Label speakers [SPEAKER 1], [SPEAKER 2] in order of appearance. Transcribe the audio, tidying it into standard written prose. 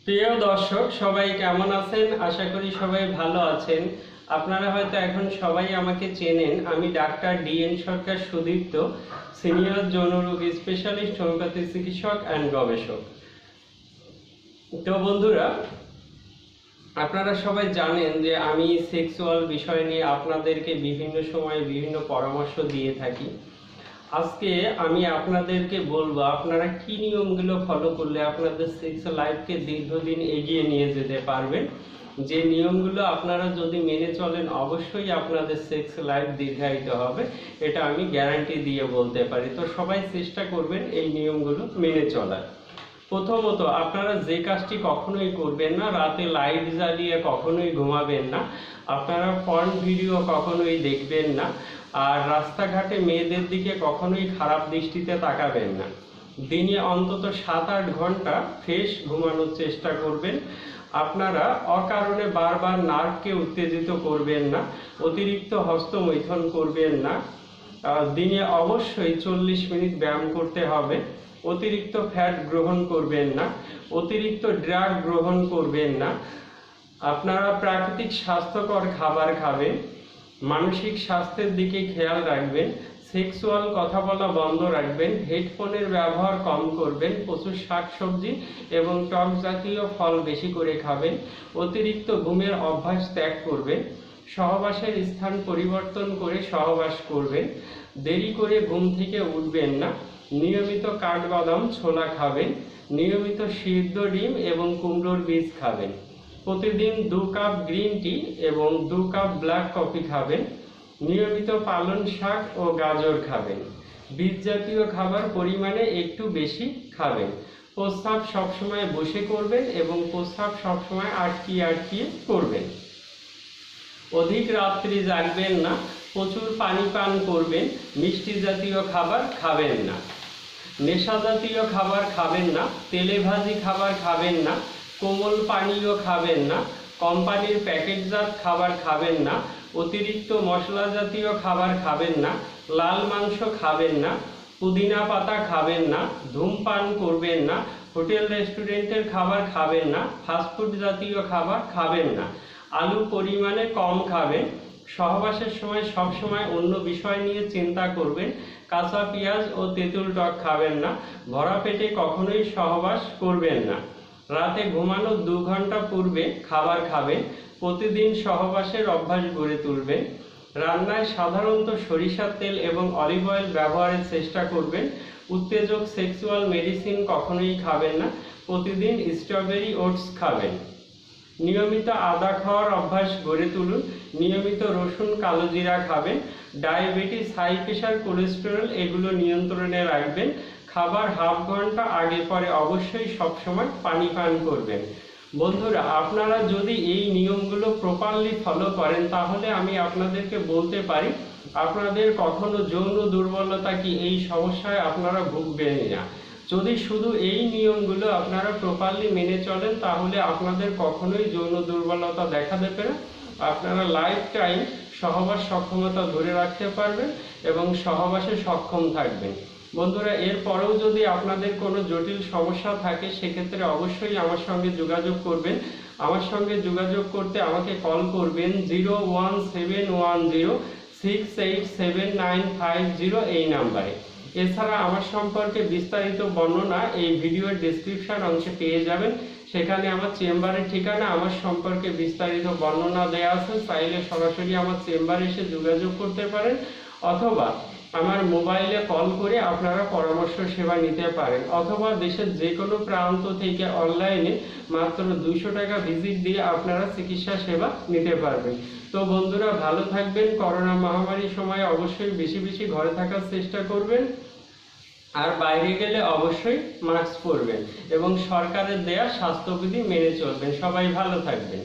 [SPEAKER 1] প্রিয় দর্শক সবাই কেমন আছেন? আশা করি সবাই ভালো আছেন। আপনারা হয়তো এখন সবাই আমাকে চেনেন। আমি ডাক্তার ডিএন সরকার সুদীপ্ত, সিনিয়র যৌনরোগ স্পেশালিস্ট, হোমিওপ্যাথি চিকিৎসক অ্যান্ড গবেষক। তো বন্ধুরা, আপনারা সবাই জানেন যে আমি সেক্সুয়াল বিষয় নিয়ে আপনাদেরকে বিভিন্ন সময় বিভিন্ন পরামর্শ দিয়ে থাকি। আজকে আমি আপনাদেরকে বলবো আপনারা কি নিয়মগুলো ফলো করলে আপনাদের সেক্স লাইফকে দীর্ঘদিন এগিয়ে নিয়ে যেতে পারবেন। যে নিয়মগুলো আপনারা যদি মেনে চলেন অবশ্যই আপনাদের সেক্স লাইফ দীর্ঘায়িত হবে, এটা আমি গ্যারান্টি দিয়ে বলতে পারি। তো সবাই চেষ্টা করবেন এই নিয়মগুলো মেনে চলার। প্রথমত, আপনারা যে কাজটি কখনোই করবেন না, রাতে লাইট জ্বালিয়ে কখনোই ঘুমাবেন না। আপনারা পর্ন ভিডিও কখনোই দেখবেন না। আর রাস্তাঘাটে মেয়েদের দিকে কখনোই খারাপ দৃষ্টিতে তাকাবেন না। দিনে অন্তত 7-8 ঘন্টা ফ্রেশ ঘুমানোর চেষ্টা করবেন। আপনারা অকারণে বারবার নার্ভকে উত্তেজিত করবেন না। অতিরিক্ত হস্তমৈথুন করবেন না। দিনে অবশ্যই 40 মিনিট ব্যায়াম করতে হবে। অতিরিক্ত ফ্যাট গ্রহণ করবেন না। অতিরিক্ত ড্রাগ গ্রহণ করবেন না। আপনারা প্রাকৃতিক স্বাস্থ্যকর খাবার খাবেন। মানসিক স্বাস্থ্যের দিকে খেয়াল রাখবেন। সেক্সুয়াল কথা বলা বন্ধ রাখবেন। হেডফোনের ব্যবহার কম করবেন। প্রচুর শাকসবজি এবং টক জাতীয় ফল বেশি করে খাবেন। অতিরিক্ত ঘুমের অভ্যাস ত্যাগ করবেন। সহবাসের স্থান পরিবর্তন করে সহবাস করবেন। দেরি করে ঘুম থেকে উঠবেন না। নিয়মিত কাঠবাদাম ছোলা খাবেন। নিয়মিত সিদ্ধ ডিম এবং কুমড়োর বীজ খাবেন। প্রতিদিন 2 কাপ গ্রিন টি এবং 2 কাপ ব্ল্যাক কফি খাবেন। নিয়মিত পালং শাক ও গাজর খাবেন। বীজ জাতীয় খাবার পরিমাণে একটু বেশি খাবেন। প্রস্রাব সবসময় বসে করবেন এবং প্রস্রাব সবসময় আটকিয়ে করবেন। অধিক রাত্রি জাগবেন না। প্রচুর পানি পান করবেন। মিষ্টি জাতীয় খাবার খাবেন না। নেশা জাতীয় খাবার খাবেন না। তেলে ভাজি খাবার খাবেন না। কোমল পানীয় খাবেন না। কোম্পানির প্যাকেটজাত খাবার খাবেন না। অতিরিক্ত মশলা জাতীয় খাবার খাবেন না। লাল মাংস খাবেন না। পুদিনা পাতা খাবেন না। ধূমপান করবেন না। হোটেল রেস্টুরেন্টের খাবার খাবেন না। ফাস্টফুড জাতীয় খাবার খাবেন না। আলু পরিমাণে কম খাবেন। সহবাসের সময় সবসময় অন্য বিষয় নিয়ে চিন্তা করবেন। কাঁচা পেঁয়াজ ও তেঁতুল টক খাবেন না। ভরা পেটে কখনোই সহবাস করবেন না। রাতে ঘুমানোর 2 ঘন্টা পূর্বে খাবার খাবেন। প্রতিদিন সহবাসের অভ্যাস গড়ে তুলবেন। রান্নায় সাধারণত সরিষার তেল এবং অলিভ অয়েল ব্যবহারের চেষ্টা করবেন। উত্তেজক সেক্সুয়াল মেডিসিন কখনোই খাবেন না। প্রতিদিন স্ট্রবেরি ওটস খাবেন। নিয়মিত আদা খাওয়ার অভ্যাস গড়ে তুলুন। নিয়মিত রসুন কালো জিরা খাবেন। ডায়াবেটিস, হাই প্রেশার, কোলেস্টেরল এগুলো নিয়ন্ত্রণে রাখবেন। খাবার হাফ ঘন্টা আগে পরে অবশ্যই সবসময় পানি পান করবেন। বন্ধুরা, আপনারা যদি এই নিয়মগুলো প্রপারলি ফলো করেন তাহলে আমি আপনাদেরকে বলতে পারি আপনাদের কখনো যৌন দুর্বলতা কি এই সমস্যায় আপনারা ভুগবেন না। যদি শুধু এই নিয়মগুলো আপনারা প্রপারলি মেনে চলেন তাহলে আপনাদের কখনোই যৌন দুর্বলতা দেখা দেবে না। আপনারা লাইফ টাইম সহবাস সক্ষমতা ধরে রাখতে পারবেন এবং সহবাসে সক্ষম থাকবেন। বন্ধুরা, এরপরেও যদি আপনাদের কোনো জটিল সমস্যা থাকে সেক্ষেত্রে অবশ্যই আমার সঙ্গে যোগাযোগ করবেন। আমার সঙ্গে যোগাযোগ করতে আমাকে কল করবেন 01710687950 এই নাম্বারে। এছাড়া আমার সম্পর্কে বিস্তারিত বর্ণনা এই ভিডিওর ডেসক্রিপশন অংশে পেয়ে যাবেন। সেখানে আমার চেম্বারের ঠিকানা, আমার সম্পর্কে বিস্তারিত বর্ণনা দেওয়া আছে। চাইলে সরাসরি আমার চেম্বারে এসে যোগাযোগ করতে পারেন অথবা আমার মোবাইলে কল করে আপনারা পরামর্শ সেবা নিতে পারেন, অথবা দেশের যে কোনো প্রান্ত থেকে অনলাইনে মাত্র 200 টাকা ভিজিট দিয়ে আপনারা চিকিৎসা সেবা নিতে পারবেন। তো বন্ধুরা, ভালো থাকবেন। করোনা মহামারীর সময় অবশ্যই বেশি বেশি ঘরে থাকার চেষ্টা করবেন। আর বাইরে গেলে অবশ্যই মাস্ক পরবেন এবং সরকারের দেয়া স্বাস্থ্যবিধি মেনে চলবেন। সবাই ভালো থাকবেন।